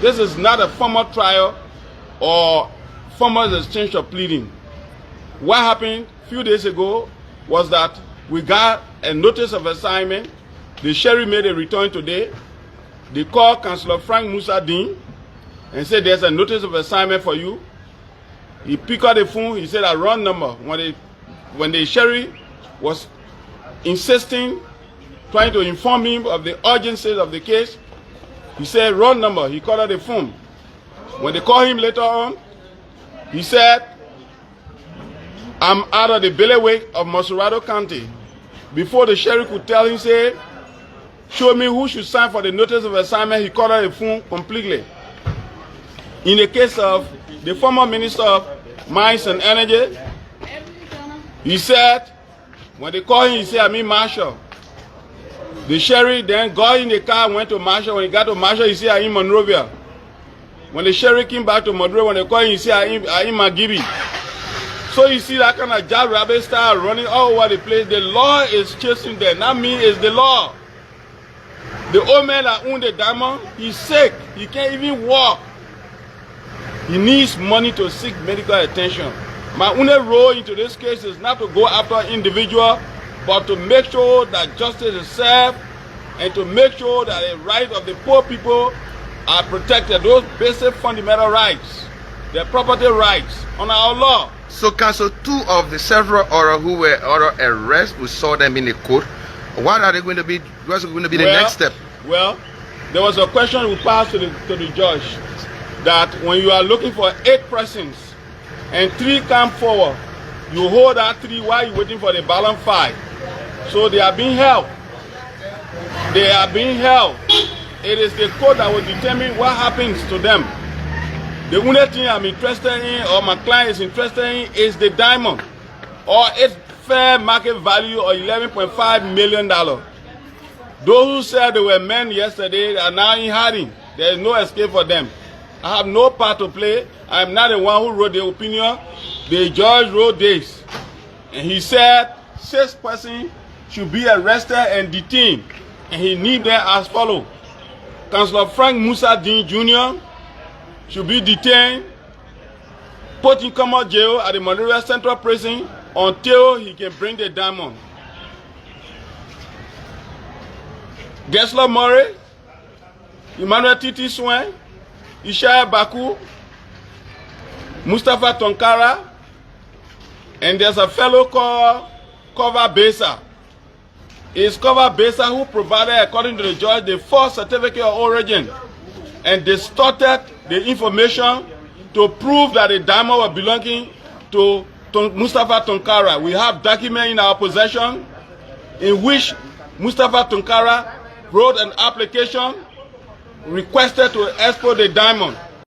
This is not a formal trial or formal exchange of pleading. What happened a few days ago was that we got a notice of assignment. The sheriff made a return today. They called Councillor Frank Musa Dean and said there's a notice of assignment for you. He picked up the phone. He said a wrong number. When the sheriff was insisting, trying to inform him of the urgency of the case, he said wrong number. He called out the phone. When they called him later on, he said, I'm out of the bailiwick of Mosurado County. Before the sheriff could tell him, say, show me who should sign for the notice of assignment, he called out the phone completely. In the case of the former Minister of Mines and Energy, he said, when they called him, he said, I'm in Marshall. The sheriff then got in the car and went to Marshall. When he got to Marshall, he said, I'm in Monrovia. When the sheriff came back to Monrovia, when they called him, he said, I'm in Magibi. So you see that kind of jackrabbit style running all over the place. The law is chasing them. That means it's the law. The old man that owned the diamond, he's sick. He can't even walk. He needs money to seek medical attention. My only role into this case is not to go after an individual, but to make sure that justice is served and to make sure that the rights of the poor people are protected. Those basic fundamental rights, their property rights under our law. So, Council, 2 of the several others who were under arrest, we saw them in the court. What are they going to be? What's going to be the next step? Well, there was a question we passed to the judge that when you are looking for 8 persons and 3 come forward, you hold that 3 while you're waiting for the balance 5. So they are being held. They are being held. It is the court that will determine what happens to them. The only thing I'm interested in, or my client is interested in, is the diamond, or its fair market value of $11.5 million. Those who said they were men yesterday are now in hiding. There is no escape for them. I have no part to play. I am not the one who wrote the opinion. The judge wrote this. And he said 6 persons should be arrested and detained. And he named them as follows. Councillor Frank Musa Dean Jr. should be detained, put in common jail at the Monrovia Central Prison until he can bring the diamond. Gessler Murray, Emmanuel Titi Swain, Ishaya Baku, Mustafa Tonkara, and there's a fellow called Cover Besa. It's Cover Besa who provided, according to the judge, the false certificate of origin and distorted the information to prove that the diamond was belonging to Mustafa Tonkara. We have documents in our possession in which Mustafa Tonkara wrote an application, requested to export the diamond.